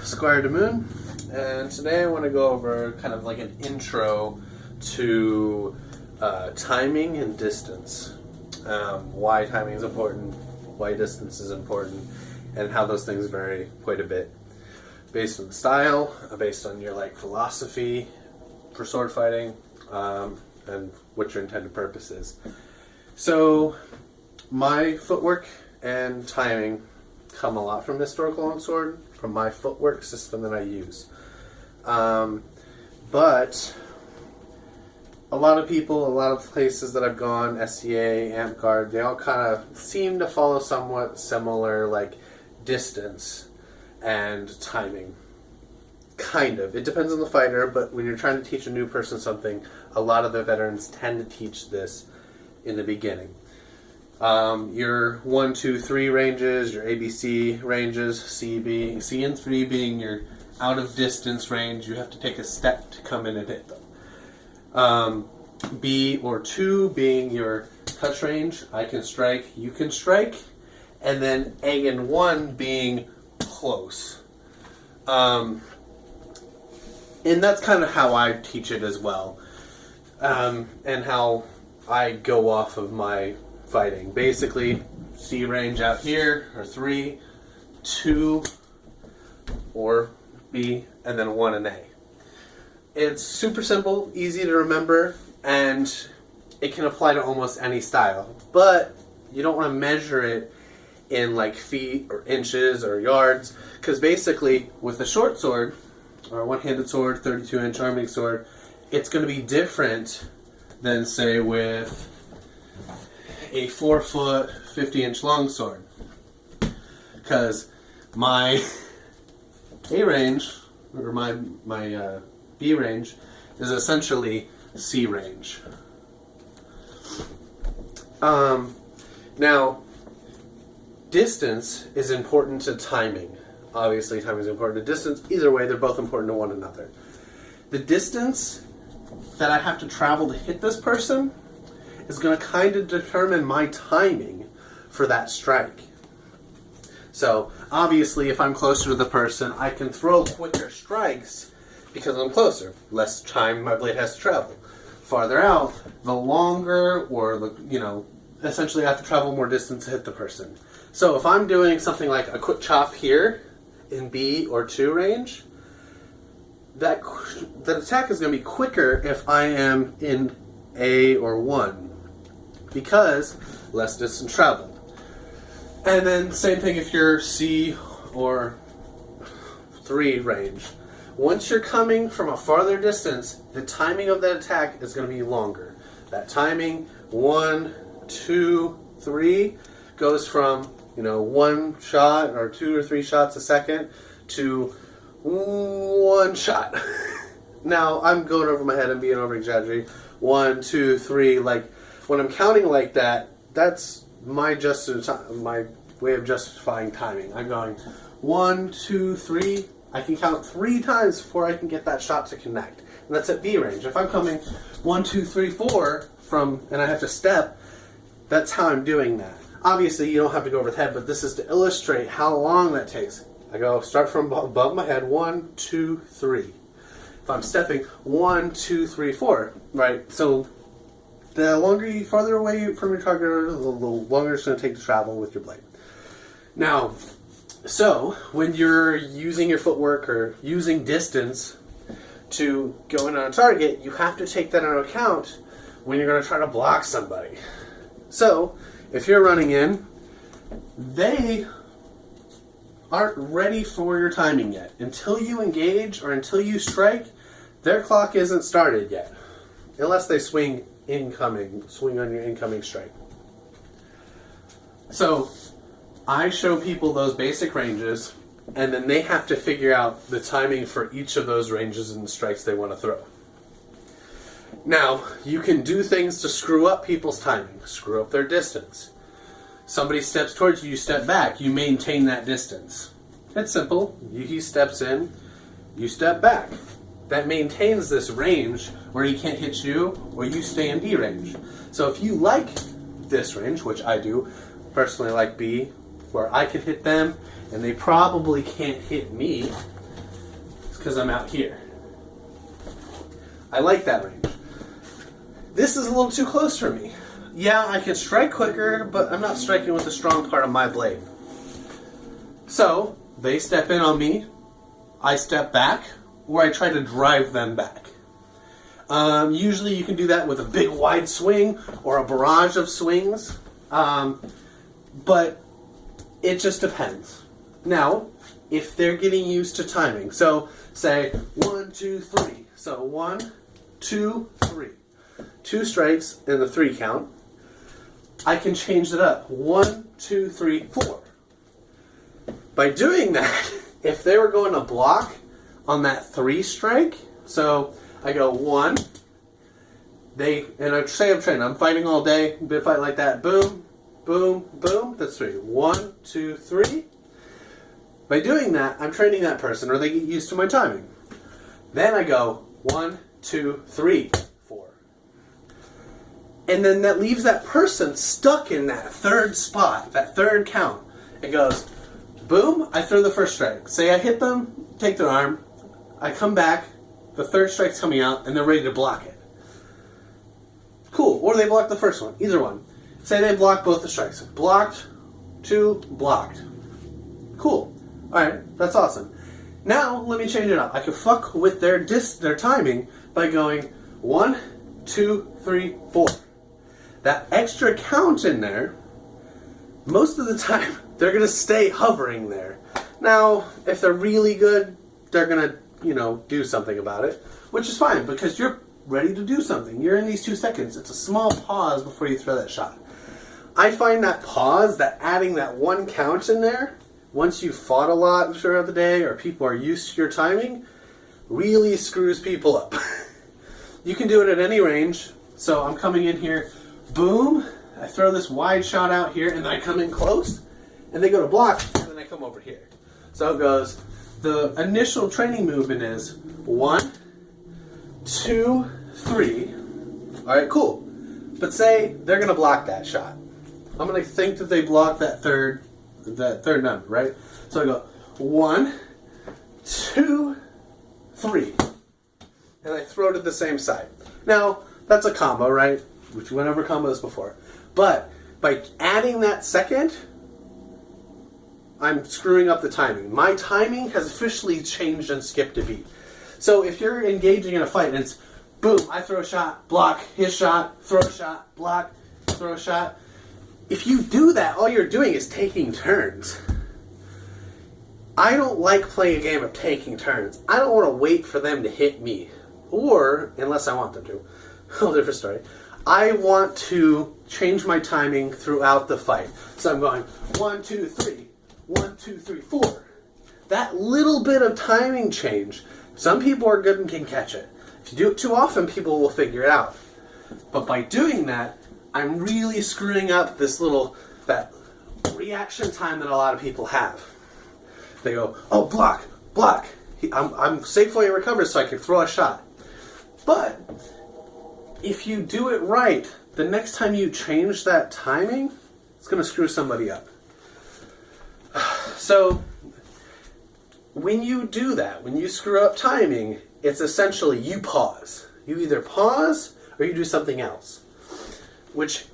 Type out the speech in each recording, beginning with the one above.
Squire de Moon, and today I want to go over kind of like an intro to timing and distance. Why timing is important, why distance is important, and how those things vary quite a bit based on style, based on your philosophy for sword fighting, and what your intended purpose is. So my footwork and timing come a lot from historical longsword, from my footwork system that I use. But a lot of people, a lot of places that I've gone, SCA, Amp-Guard, they all kind of seem to follow somewhat similar distance and timing. Kind of. It depends on the fighter, but when you're trying to teach a new person something, a lot of the veterans tend to teach this in the beginning. Your 1, 2, 3 ranges, your ABC ranges, C and 3 being your out of distance range. You have to take a step to come in and hit them. B or 2 being your touch range. I can strike, you can strike. And then A and 1 being close. And that's kind of how I teach it as well. And how I go off of my fighting. Basically, C range out here, or 3, 2, or B, and then 1 and A. It's super simple, easy to remember, and it can apply to almost any style. But you don't want to measure it in feet or inches or yards, because basically with a short sword, or a one-handed sword, 32-inch arming sword, it's going to be different than, say, with a 4-foot, 50-inch longsword. Because my A range, or my B range, is essentially C range. Now, distance is important to timing. Obviously, timing is important to distance. Either way, they're both important to one another. The distance that I have to travel to hit this person is going to kind of determine my timing for that strike. So, obviously, if I'm closer to the person, I can throw quicker strikes because I'm closer. Less time my blade has to travel. Farther out, the longer, or essentially I have to travel more distance to hit the person. So if I'm doing something like a quick chop here in B or 2 range, that attack is going to be quicker if I am in A or 1, because less distance traveled. And then same thing if you're C or 3 range. Once you're coming from a farther distance, the timing of that attack is going to be longer. That timing, 1, 2, 3, goes from 1 shot or 2 or 3 shots a second to 1 shot. Now, I'm going over my head and being over exaggerating. 1, 2, 3, when I'm counting like that, that's my way of justifying timing. I'm going 1, 2, 3. I can count 3 times before I can get that shot to connect. And that's at B range. If I'm coming 1, 2, 3, 4 and I have to step, that's how I'm doing that. Obviously, you don't have to go over the head, but this is to illustrate how long that takes. I start from above my head, 1, 2, 3. If I'm stepping, 1, 2, 3, 4, right? So the farther away from your target, the longer it's going to take to travel with your blade. Now, so when you're using your footwork or using distance to go in on a target, you have to take that into account when you're going to try to block somebody. So, if you're running in, they aren't ready for your timing yet. Until you engage or until you strike, their clock isn't started yet. Unless they swing on your incoming strike. So, I show people those basic ranges, and then they have to figure out the timing for each of those ranges and the strikes they want to throw. Now, you can do things to screw up people's timing, screw up their distance. Somebody steps towards you, you step back, you maintain that distance. It's simple. He steps in, you step back. That maintains this range where he can't hit you, or you stay in B range. So if you like this range, which I do, personally like B, where I can hit them, and they probably can't hit me, because I'm out here. I like that range. This is a little too close for me. Yeah, I can strike quicker, but I'm not striking with the strong part of my blade. So, they step in on me, I step back, or I try to drive them back. Usually you can do that with a big wide swing or a barrage of swings, but it just depends. Now, if they're getting used to timing, so say 1, 2, 3. So 1, 2, 3. 2 strikes in the 3 count. I can change it up. 1, 2, 3, 4. By doing that, if they were going to block on that 3 strike, so I go 1, and I say I'm training, I'm fighting all day, big fight like that, boom, boom, boom, that's 3. 1, 2, 3. By doing that, I'm training that person, or they get used to my timing. Then I go 1, 2, 3, 4. And then that leaves that person stuck in that 3rd spot, that 3rd count. It goes, boom, I throw the 1st strike. Say I hit them, take their arm, I come back, the 3rd strike's coming out, and they're ready to block it. Cool, or they block the 1st one, either one. Say they block both the strikes. Blocked, 2, blocked. Cool. Alright, that's awesome. Now, let me change it up. I can fuck with their timing by going 1, 2, 3, 4. That extra count in there, most of the time, they're going to stay hovering there. Now, if they're really good, they're going to, do something about it, which is fine, because you're ready to do something. You're in these 2 seconds. It's a small pause before you throw that shot. I find that pause, that adding that 1 count in there, once you've fought a lot throughout the day, or people are used to your timing, really screws people up. You can do it at any range. So I'm coming in here, boom, I throw this wide shot out here, and then I come in close, and they go to block, and then I come over here. So it goes, the initial training movement is 1, 2, 3. Alright, cool. But say they're going to block that shot. I'm going to think that they block that third number, right? So I go 1, 2, 3. And I throw it at the same side. Now, that's a combo, right? Which went over combos before. But by adding that second, I'm screwing up the timing. My timing has officially changed and skipped a beat. So if you're engaging in a fight and it's boom, I throw a shot, block, his shot, throw a shot, block, throw a shot. If you do that, all you're doing is taking turns. I don't like playing a game of taking turns. I don't want to wait for them to hit me. Or, unless I want them to, whole different story. I want to change my timing throughout the fight. So I'm going 1, 2, 3, 1, 2, 3, 4. That little bit of timing change, some people are good and can catch it. If you do it too often, people will figure it out. But by doing that, I'm really screwing up that reaction time that a lot of people have. They go, oh, block, block. I'm safe while he recovers so I can throw a shot. But if you do it right, the next time you change that timing, it's going to screw somebody up. So when you do that, when you screw up timing, it's essentially you pause. You either pause or you do something else. Which,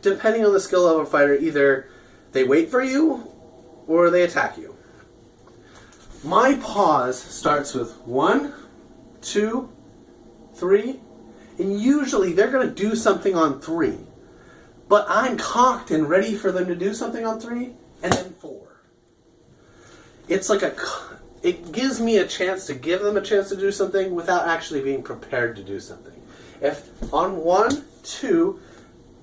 depending on the skill level of a fighter, either they wait for you or they attack you. My pause starts with 1, 2, 3, and usually they're going to do something on 3. But I'm cocked and ready for them to do something on 3, and then 4. It's like it gives me a chance to give them a chance to do something without actually being prepared to do something. If on 1, 2,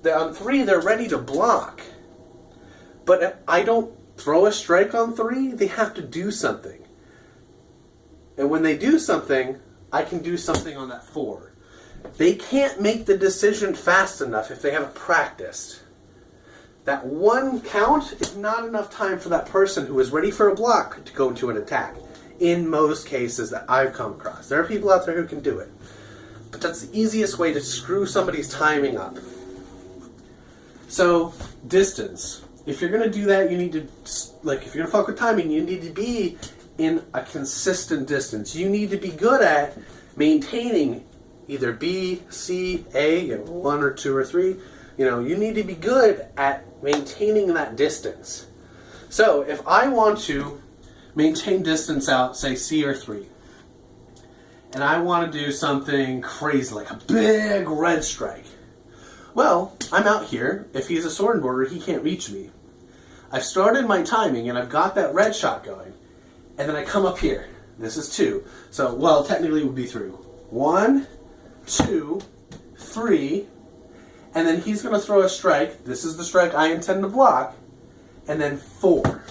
on 3 they're ready to block, but if I don't throw a strike on 3, they have to do something. And when they do something, I can do something on that 4. They can't make the decision fast enough if they haven't practiced. That 1 count is not enough time for that person who is ready for a block to go into an attack. In most cases that I've come across. There are people out there who can do it. But that's the easiest way to screw somebody's timing up. So, distance. If you're going to do that, you need to, if you're going to fuck with timing, you need to be in a consistent distance. You need to be good at maintaining either B, C, A, 1 or 2 or 3. You need to be good at maintaining that distance. So if I want to maintain distance out, say C or 3, and I want to do something crazy like a big red strike, well, I'm out here. If he's a sword border, he can't reach me. I've started my timing and I've got that red shot going, and then I come up here. This is 2. So, well, technically it would be 3. 1, 2, 3, and then he's going to throw a strike. This is the strike I intend to block, and then 4.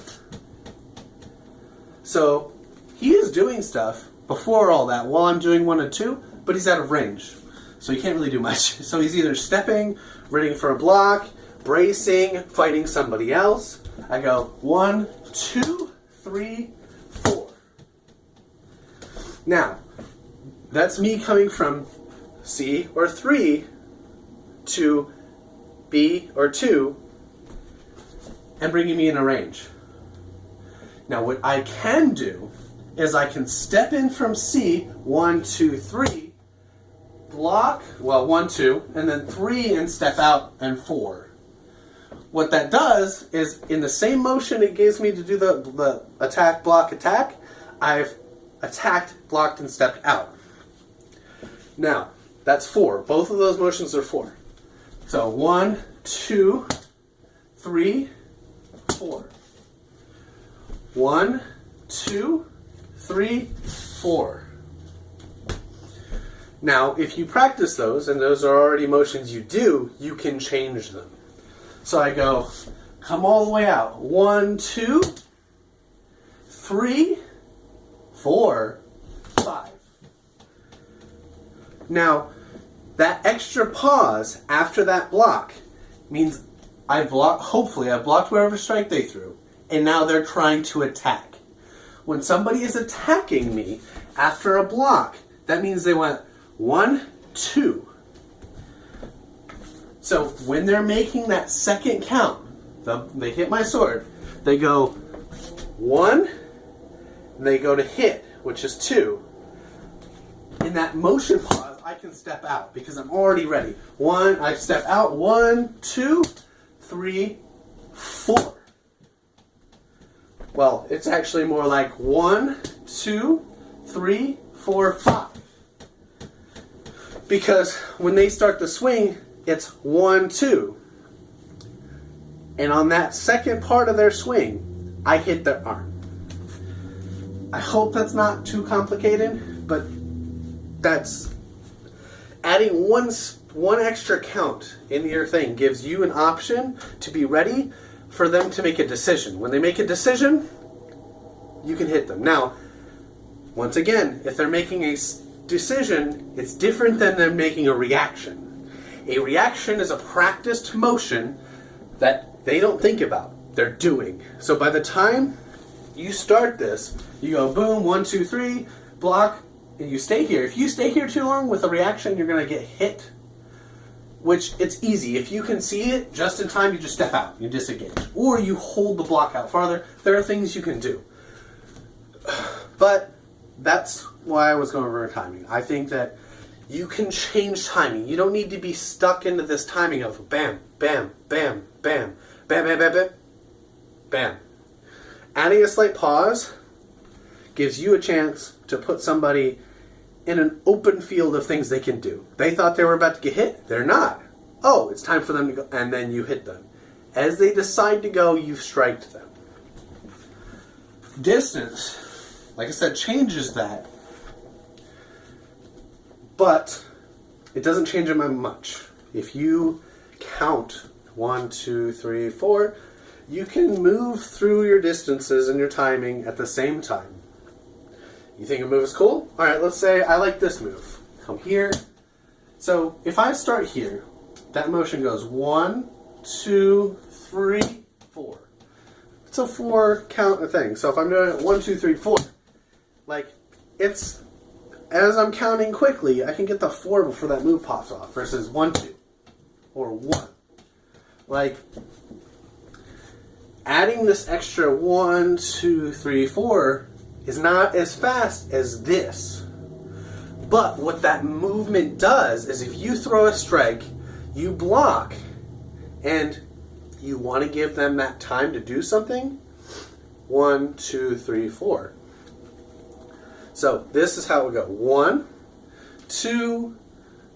So he is doing stuff before all that while I'm doing 1 and 2, but he's out of range. So he can't really do much. So he's either stepping, ready for a block, bracing, fighting somebody else. I go 1, 2, 3, 4. Now, that's me coming from C or 3 to B or 2 and bringing me in a range. Now, what I can do is I can step in from C, 1, 2, 3, block, 1, 2, and then 3 and step out and 4. What that does is, in the same motion it gives me to do the attack, block, attack, I've attacked, blocked, and stepped out. Now, that's 4. Both of those motions are 4. So 1, 2, 3, 4. 1, 2, 3, 4. Now, if you practice those, and those are already motions you do, you can change them. So I go, come all the way out. 1, 2, 3, 4, 5. Now, that extra pause after that block means hopefully I've blocked whatever strike they threw, and now they're trying to attack. When somebody is attacking me after a block, that means they went 1, 2. So when they're making that second count, they hit my sword, they go 1, and they go to hit, which is 2. In that motion pause, I can step out because I'm already ready. 1, I step out, 1, 2, 3, 4. Well, it's actually more like 1, 2, 3, 4, 5. Because when they start the swing, it's 1, 2. And on that second part of their swing, I hit their arm. I hope that's not too complicated, but that's adding one extra count in your thing gives you an option to be ready for them to make a decision. When they make a decision, you can hit them. Now, once again, if they're making a decision, it's different than them making a reaction. A reaction is a practiced motion that they don't think about. They're doing. So by the time you start this, you go boom, 1, 2, 3, block, and you stay here. If you stay here too long with a reaction, you're going to get hit, which it's easy. If you can see it just in time, you just step out, you disengage, or you hold the block out farther. There are things you can do. But that's why I was going over timing. I think that you can change timing. You don't need to be stuck into this timing of bam, bam, bam, bam, bam, bam, bam, bam, bam. Adding a slight pause gives you a chance to put somebody in an open field of things they can do. They thought they were about to get hit. They're not. Oh, it's time for them to go. And then you hit them. As they decide to go, you've striked them. Distance, like I said, changes that. But it doesn't change them much. If you count 1, 2, 3, 4, you can move through your distances and your timing at the same time. You think a move is cool? Alright, let's say I like this move. Come here. So if I start here, that motion goes 1, 2, 3, 4. It's a 4 count thing. So if I'm doing it 1, 2, 3, 4, like it's as I'm counting quickly, I can get the 4 before that move pops off versus 1, 2 or 1. Like adding this extra 1, 2, 3, 4 is not as fast as this. But what that movement does is if you throw a strike, you block, and you want to give them that time to do something. 1, 2, 3, 4. So this is how it would go. 1, 2,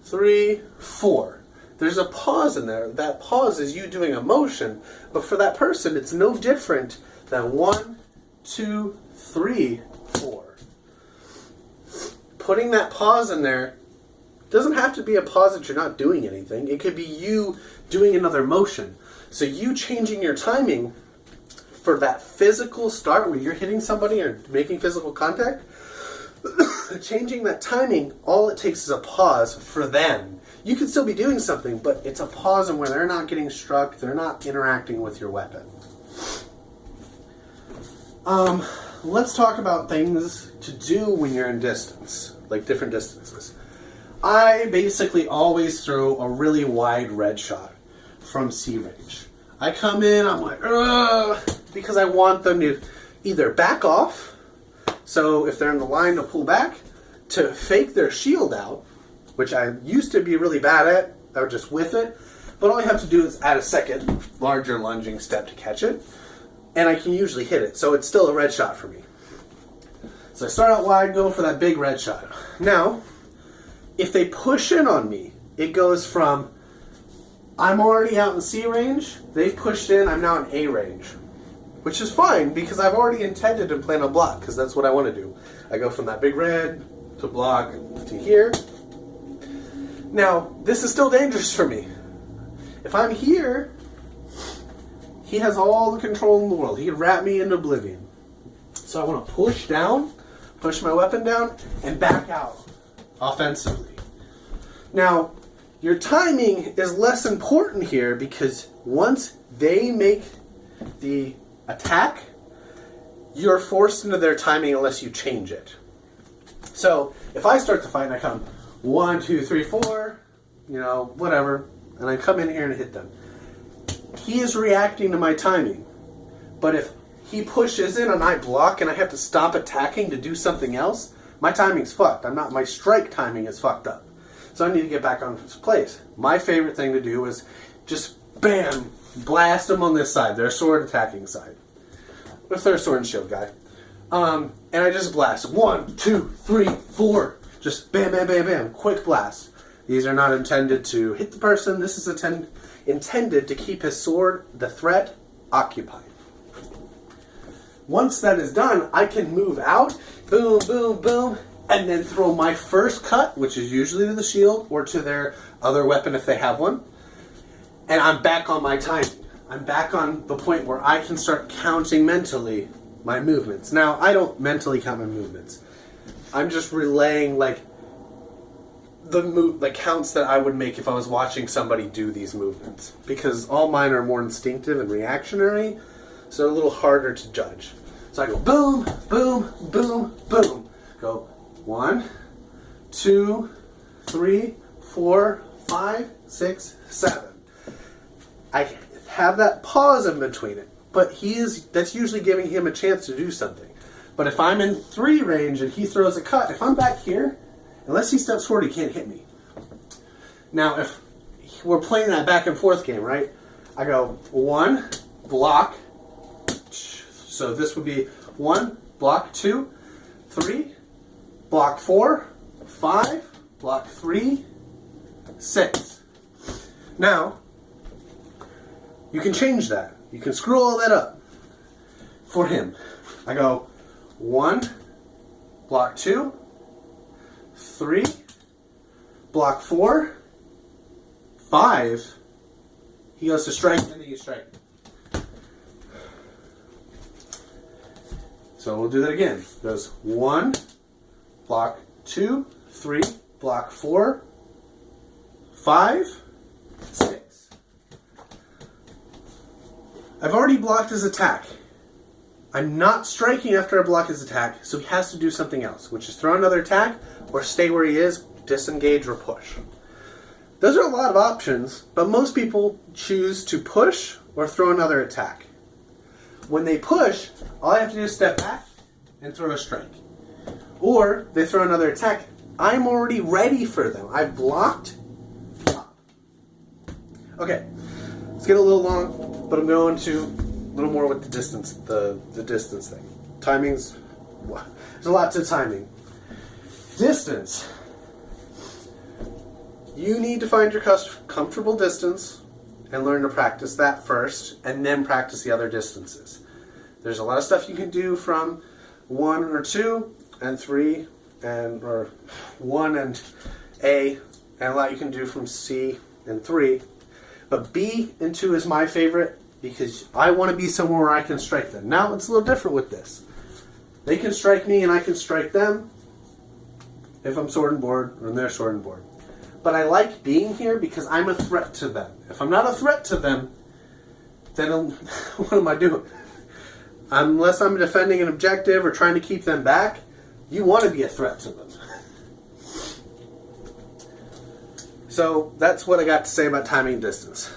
3, 4. There's a pause in there. That pause is you doing a motion, but for that person, it's no different than 1, 2, 3, 4. Putting that pause in there doesn't have to be a pause that you're not doing anything. It could be you doing another motion. So you changing your timing for that physical start where you're hitting somebody or making physical contact, changing that timing, all it takes is a pause for them. You could still be doing something, but it's a pause in where they're not getting struck, they're not interacting with your weapon. Let's talk about things to do when you're in distance, like different distances. I basically always throw a really wide red shot from C range. I come in, I'm like, ugh, because I want them to either back off, so if they're in the line to pull back, to fake their shield out, which I used to be really bad at, I would just whiff it, but all I have to do is add a second, larger lunging step to catch it, and I can usually hit it, so it's still a red shot for me. So I start out wide, go for that big red shot. Now, if they push in on me, it goes from I'm already out in C range, they've pushed in, I'm now in A range. Which is fine, because I've already intended to plan a block, because that's what I want to do. I go from that big red to block to here. Now, this is still dangerous for me. If I'm here, he has all the control in the world. He can wrap me into oblivion. So I want to push down, push my weapon down, and back out offensively. Now, your timing is less important here because once they make the attack, you're forced into their timing unless you change it. So, if I start the fight and I come 1, 2, 3, 4, whatever, and I come in here and hit them, he is reacting to my timing. But if he pushes in and I block and I have to stop attacking to do something else, my timing's fucked. My strike timing is fucked up. So I need to get back on his place. My favorite thing to do is just bam, blast them on this side, their sword attacking side. If they're a sword and shield guy. And I just blast. 1, 2, 3, 4. Just bam, bam, bam, bam. Quick blast. These are not intended to hit the person. This is intended to keep his sword, the threat, occupied. Once that is done, I can move out. Boom, boom, boom. And then throw my first cut, which is usually to the shield or to their other weapon if they have one. And I'm back on my timing. I'm back on the point where I can start counting mentally my movements. Now, I don't mentally count my movements. I'm just relaying the counts that I would make if I was watching somebody do these movements. Because all mine are more instinctive and reactionary, so they're a little harder to judge. So I go boom, boom, boom, boom. Go 1, 2, 3, 4, 5, 6, 7. I have that pause in between it, but that's usually giving him a chance to do something. But if I'm in 3 range and he throws a cut, if I'm back here, unless he steps forward, he can't hit me. Now, if we're playing that back and forth game, right? I go 1, block. So this would be 1, block 2, 3, block 4, 5, block 3, 6. Now, you can change that. You can screw all that up for him. I go 1, block 2, 3, block 4, 5. He goes to strike, and then you strike. So we'll do that again. It goes 1, block 2, 3, block 4, 5, 6. I've already blocked his attack. I'm not striking after I block his attack, so he has to do something else, which is throw another attack or stay where he is, disengage or push. Those are a lot of options, but most people choose to push or throw another attack. When they push, all I have to do is step back, and throw a strike. Or they throw another attack. I'm already ready for them. I've blocked. Okay, let's get a little long, but I'm going to a little more with the distance, the distance thing. Timing's, there's a lot to timing. Distance. You need to find your comfortable distance and learn to practice that first, and then practice the other distances. There's a lot of stuff you can do from 1 or 2 and 3, or 1 and A, and a lot you can do from C and 3. But B and 2 is my favorite because I want to be somewhere where I can strike them. Now it's a little different with this. They can strike me and I can strike them if I'm sword and board or they're sword and board. But I like being here because I'm a threat to them. If I'm not a threat to them, then what am I doing? Unless I'm defending an objective or trying to keep them back, you want to be a threat to them. So that's what I got to say about timing and distance.